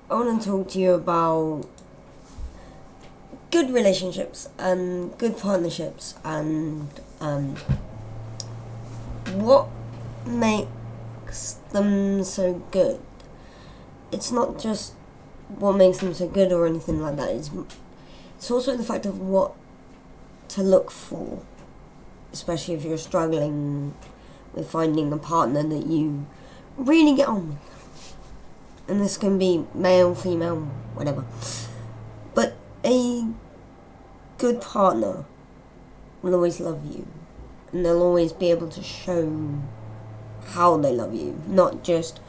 I want to talk to you about good relationships and good partnerships and what makes them so good. It's not just what makes them so good or anything like that. It's also the fact of what to look for, especially if you're struggling with finding a partner that you really get on with. And this can be male, female, whatever. But a good partner will always love you. And they'll always be able to show how they love you. Not just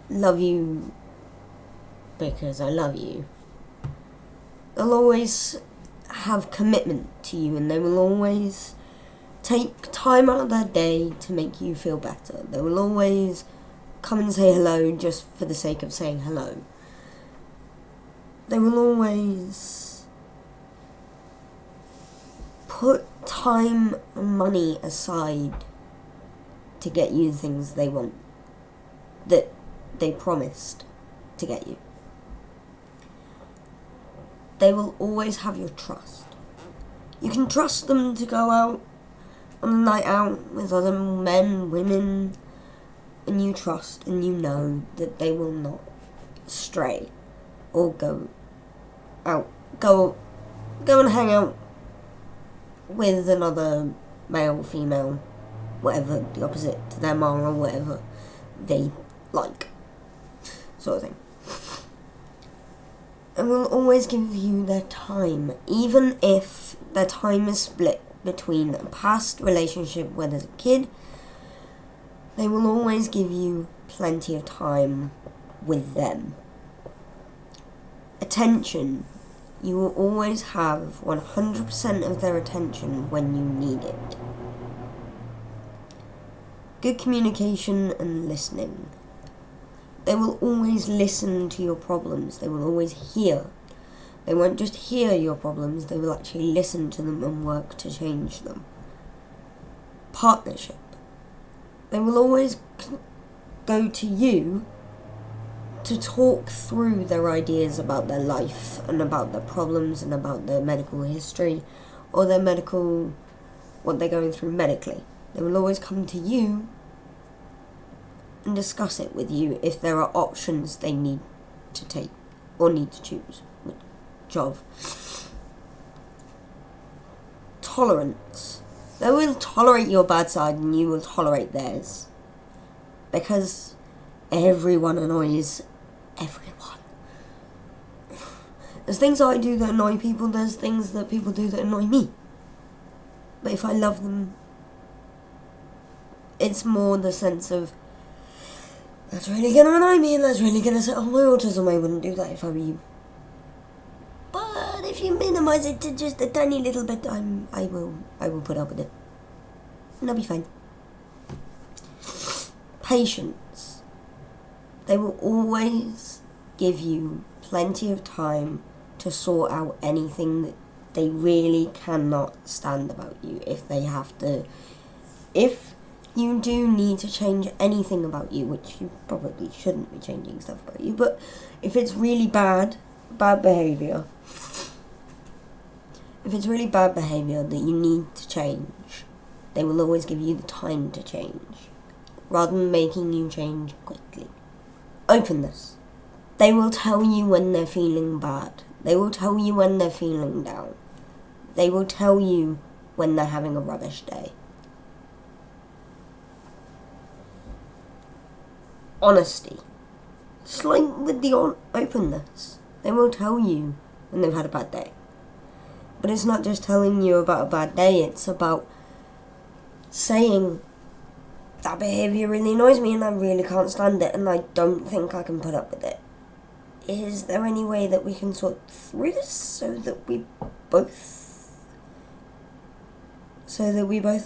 love you because I love you. They'll always have commitment to you, and they will always take time out of their day to make you feel better. They will always come and say hello just for the sake of saying hello. They will always put time and money aside to get you the things they want, that they promised to get you. They will always have your trust. You can trust them to go out on a night out with other men, women, and you trust and you know that they will not stray or go and hang out with another male, female, whatever the opposite to them are, or whatever they like, sort of thing. And will always give you their time, even if their time is split between a past relationship where there's a kid. They will always give you plenty of time with them. Attention. You will always have 100% of their attention when you need it. Good communication and listening. They will always listen to your problems. They will always hear. They won't just hear your problems, they will actually listen to them and work to change them. Partnership. They will always go to you to talk through their ideas about their life and about their problems and about their medical history or what they're going through medically. They will always come to you and discuss it with you if there are options they need to take or need to choose. Which of? Tolerance. They will tolerate your bad side and you will tolerate theirs. Because everyone annoys everyone. There's things I do that annoy people, there's things that people do that annoy me. But if I love them, it's more the sense of, that's really going to annoy me and that's really going to set off my autism. I wouldn't do that if I were you. But if you minimize it to just a tiny little bit, I will put up with it. And I'll be fine. Patience. They will always give you plenty of time to sort out anything that they really cannot stand about you. If you do need to change anything about you, which you probably shouldn't be changing stuff about you, but if it's really bad behaviour, that you need to change, they will always give you the time to change, rather than making you change quickly. Openness. They will tell you when they're feeling bad. They will tell you when they're feeling down. They will tell you when they're having a rubbish day. Honesty. It's like with the openness. They will tell you when they've had a bad day. But it's not just telling you about a bad day, it's about saying, that behaviour really annoys me and I really can't stand it and I don't think I can put up with it. Is there any way that we can sort through this so that we both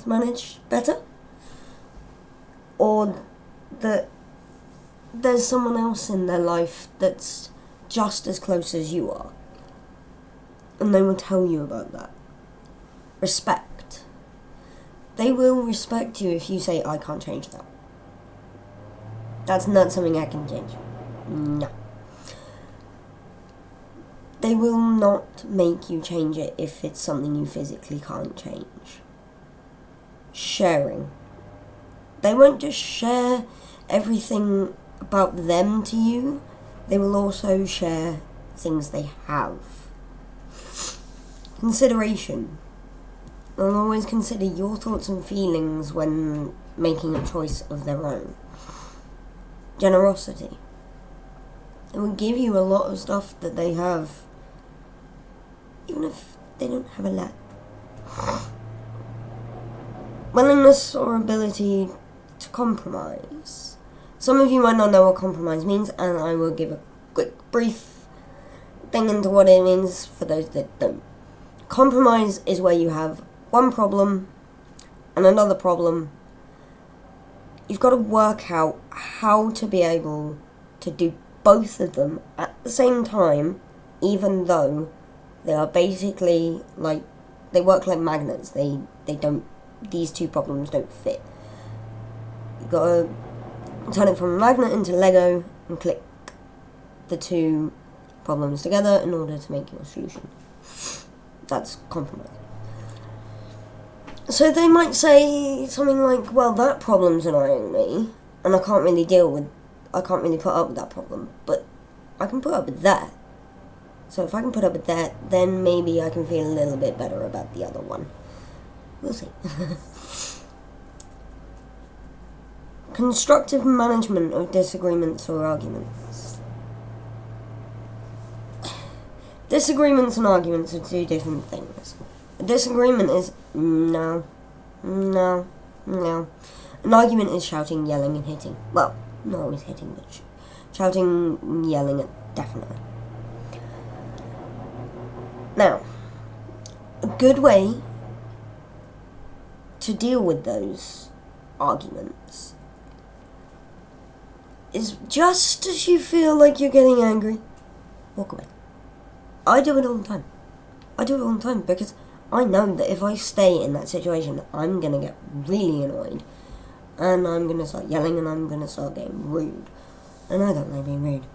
manage better? Or that there's someone else in their life that's just as close as you are, and they will tell you about that. Respect. They will respect you if you say, I can't change that. That's not something I can change. No. they will not make you change it if it's something you physically can't change. Sharing. They won't just share everything about them to you, they will also share things they have. Consideration. They'll always consider your thoughts and feelings when making a choice of their own. Generosity. They will give you a lot of stuff that they have, even if they don't have a lot. Willingness or ability to compromise. Some of you might not know what compromise means, and I will give a quick brief thing into what it means for those that don't. Compromise is where you have one problem and another problem. You've got to work out how to be able to do both of them at the same time, even though they are basically like, they work like magnets. They don't, these two problems don't fit. You've got to turn it from a magnet into Lego and click the two problems together in order to make your solution. That's compromise. So they might say something like, well, that problem's annoying me, and I can't really put up with that problem, but I can put up with that. So if I can put up with that, then maybe I can feel a little bit better about the other one. We'll see. Constructive management of disagreements or arguments. Disagreements and arguments are two different things. A disagreement is no. An argument is shouting, yelling, and hitting. Well, not always hitting, but shouting, yelling, definitely. Now, a good way to deal with those arguments is just as you feel like you're getting angry, walk away. I do it all the time because I know that if I stay in that situation, I'm going to get really annoyed, and I'm going to start yelling, and I'm going to start getting rude, and I don't like being rude.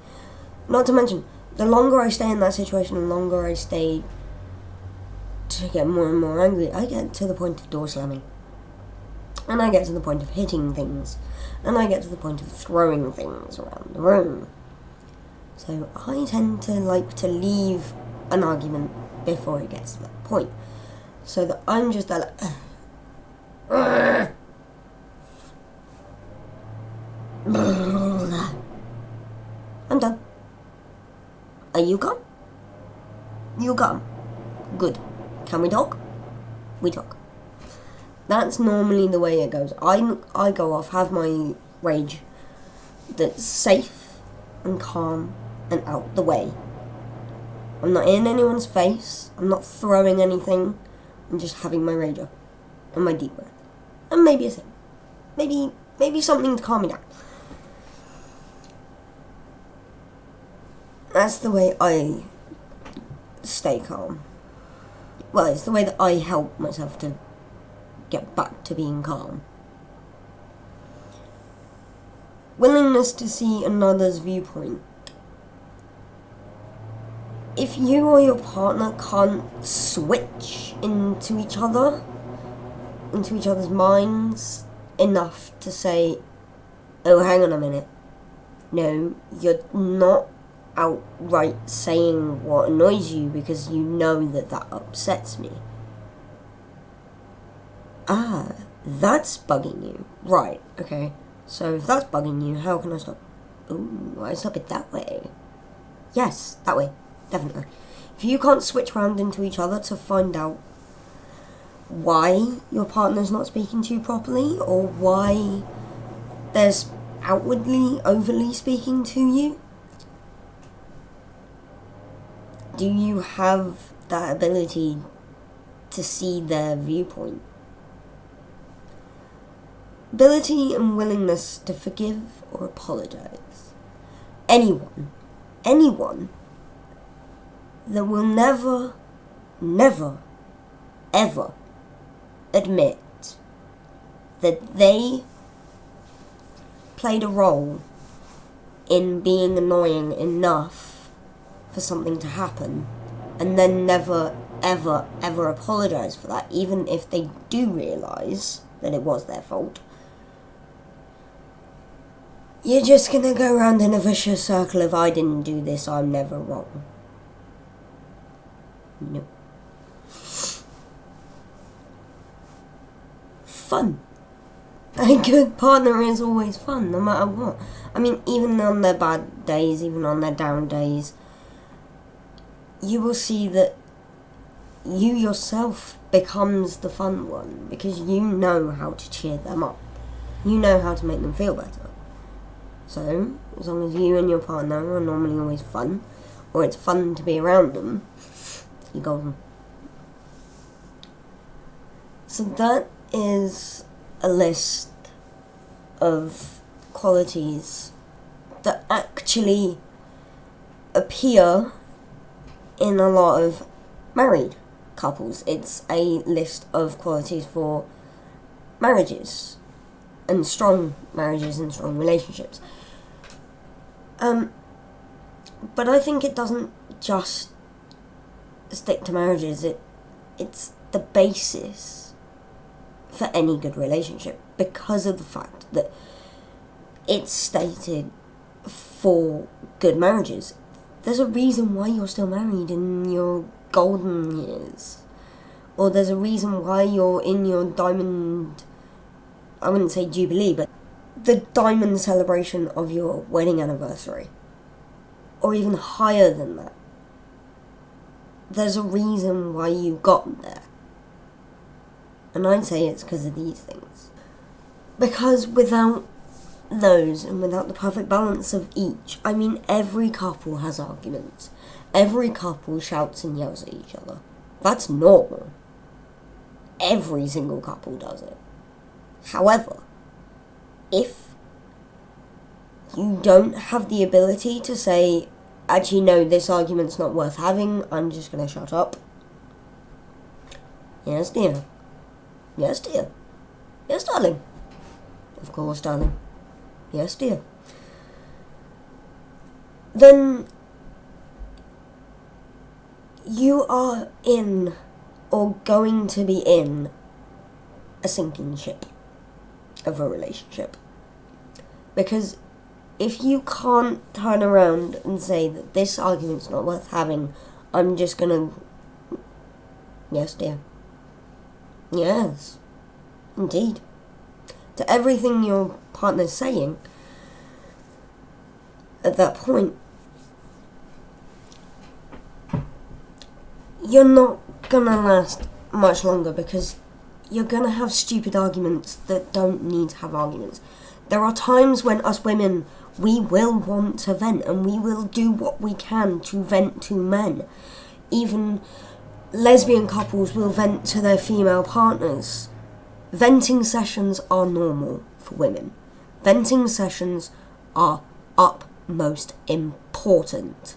Not to mention, the longer I stay in that situation, the longer I stay to get more and more angry, I get to the point of door slamming, and I get to the point of hitting things, and I get to the point of throwing things around the room. So I tend to like to leave an argument before it gets to that point, so that I'm just like, I'm done. Are you calm? You calm? Good. Can we talk? We talk. That's normally the way it goes. I go off, have my rage that's safe and calm and out the way. I'm not in anyone's face. I'm not throwing anything. I'm just having my rage up and my deep breath. And maybe a sip. Maybe something to calm me down. That's the way I stay calm. Well, it's the way that I help myself to get back to being calm. Willingness to see another's viewpoint. If you or your partner can't switch into each other's minds enough to say, oh, hang on a minute. No, you're not outright saying what annoys you because you know that upsets me. Ah, that's bugging you. Right, okay. So if that's bugging you, how can I stop? Ooh, I stop it that way. Yes, that way. Definitely. If you can't switch around into each other to find out why your partner's not speaking to you properly, or why there's overly speaking to you, do you have that ability to see their viewpoint? Ability and willingness to forgive or apologize. Anyone that will never, ever admit that they played a role in being annoying enough for something to happen and then never, ever, ever apologise for that, even if they do realise that it was their fault, you're just going to go around in a vicious circle of I didn't do this, I'm never wrong. No. Fun. A good partner is always fun, no matter what. I mean, even on their bad days, even on their down days, you will see that you yourself becomes the fun one, because you know how to cheer them up. You know how to make them feel better. So, as long as you and your partner are normally always fun, or it's fun to be around them, you're golden. So that is a list of qualities that actually appear in a lot of married couples. It's a list of qualities for marriages and strong marriages and strong relationships. But I think it doesn't just stick to marriages. It's the basis for any good relationship, because of the fact that it's stated for good marriages. There's a reason why you're still married in your golden years, or there's a reason why you're in your diamond, I wouldn't say jubilee, but the diamond celebration of your wedding anniversary, or even higher than that. There's a reason why you got there. And I'd say it's because of these things. Because without those, and without the perfect balance of each, I mean, every couple has arguments. Every couple shouts and yells at each other. That's normal. Every single couple does it. However, if you don't have the ability to say, actually no, this argument's not worth having, I'm just going to shut up. Yes, dear. Yes, dear. Yes, darling. Of course, darling. Yes, dear. Then you are in, or going to be in, a sinking ship of a relationship. Because if you can't turn around and say that this argument's not worth having, I'm just gonna... Yes, dear. Yes, indeed. To everything your partner's saying, at that point, you're not gonna last much longer, because you're gonna have stupid arguments that don't need to have arguments. There are times when us women, we will want to vent, and we will do what we can to vent to men. Even lesbian couples will vent to their female partners. Venting sessions are normal for women. Venting sessions are utmost important.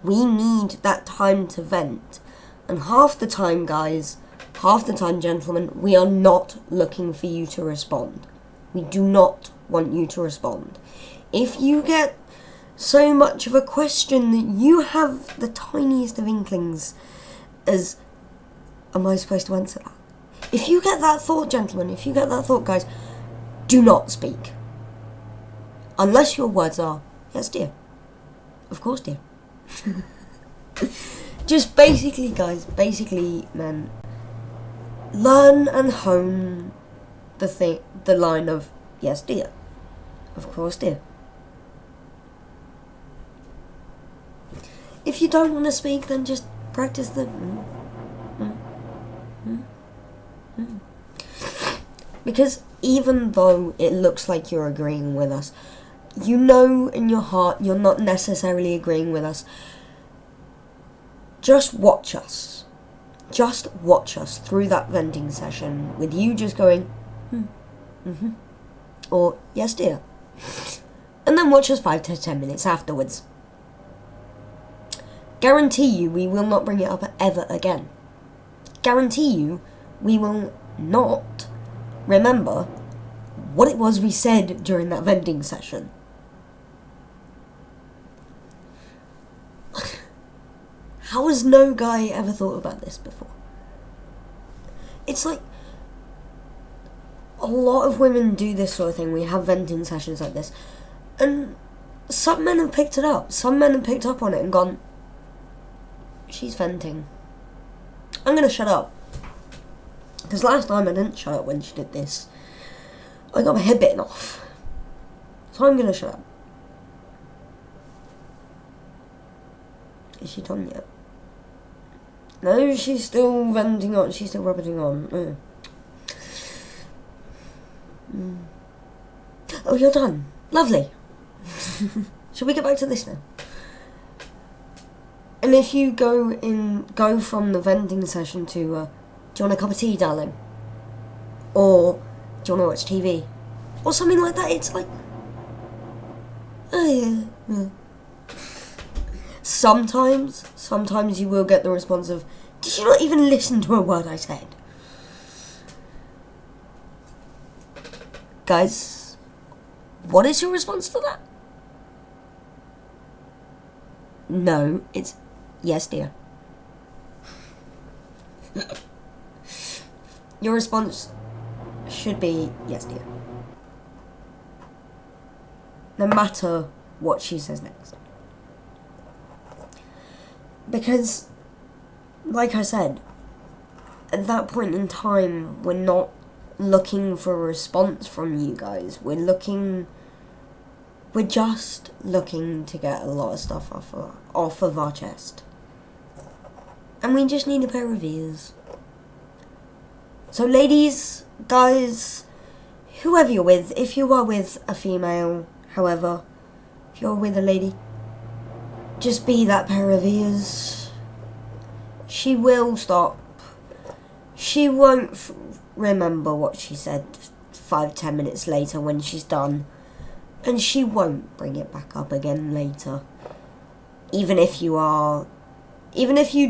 We need that time to vent. And half the time, guys, half the time, gentlemen, we are not looking for you to respond. We do not want you to respond. If you get so much of a question that you have the tiniest of inklings as, am I supposed to answer that? If you get that thought, gentlemen, if you get that thought, guys, do not speak. Unless your words are, yes, dear. Of course, dear. Just basically, guys, men, learn and hone the line of, yes, dear. Of course, dear. If you don't want to speak, then just practice the Because even though it looks like you're agreeing with us, you know in your heart you're not necessarily agreeing with us. Just watch us. Just watch us through that venting session with you just going, or, yes, dear. And then watch us 5 to 10 minutes afterwards. Guarantee you we will not bring it up ever again. Guarantee you we will not remember what it was we said during that venting session. How has no guy ever thought about this before? It's like, a lot of women do this sort of thing. We have venting sessions like this. And some men have picked it up. Some men have picked up on it and gone, she's venting. I'm gonna shut up. Because last time I didn't shut up when she did this. I got my head bitten off. So I'm gonna shut up. Is she done yet? No, she's still venting on. She's still rubbing on. Oh, you're done. Lovely. Shall we get back to this now? And if you go from the venting session to, do you want a cup of tea, darling? Or, do you want to watch TV? Or something like that, it's like, oh yeah. Sometimes you will get the response of, did you not even listen to a word I said? Guys, what is your response to that? No, it's yes, dear. Your response should be yes, dear. No matter what she says next. Because, like I said, at that point in time, we're not looking for a response from you guys. We're just looking to get a lot of stuff off of our chest. And we just need a pair of ears. So ladies, guys, whoever you're with, if you are with a female, however, if you're with a lady, just be that pair of ears. She will stop. She won't remember what she said 5-10 minutes later when she's done. And she won't bring it back up again later. Even if you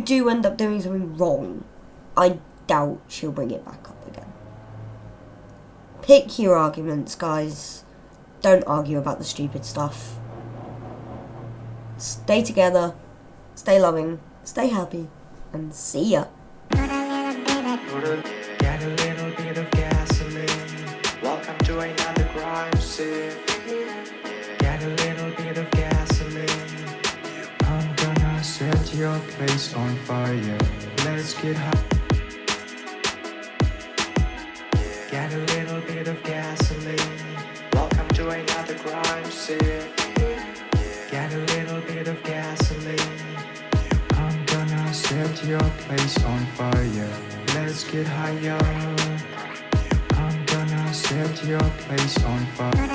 do end up doing something wrong, I doubt she'll bring it back up again. Pick your arguments, guys. Don't argue about the stupid stuff. Stay together, stay loving, stay happy, and see ya. Get a little bit of gasoline. Welcome to another crime scene. Get a little bit of gasoline. I'm gonna set your place on fire. Let's get high. Get a little bit of gasoline. Welcome to another crime scene. Get a little bit of gasoline. I'm gonna set your place on fire. Let's get higher. I'm gonna set your place on fire.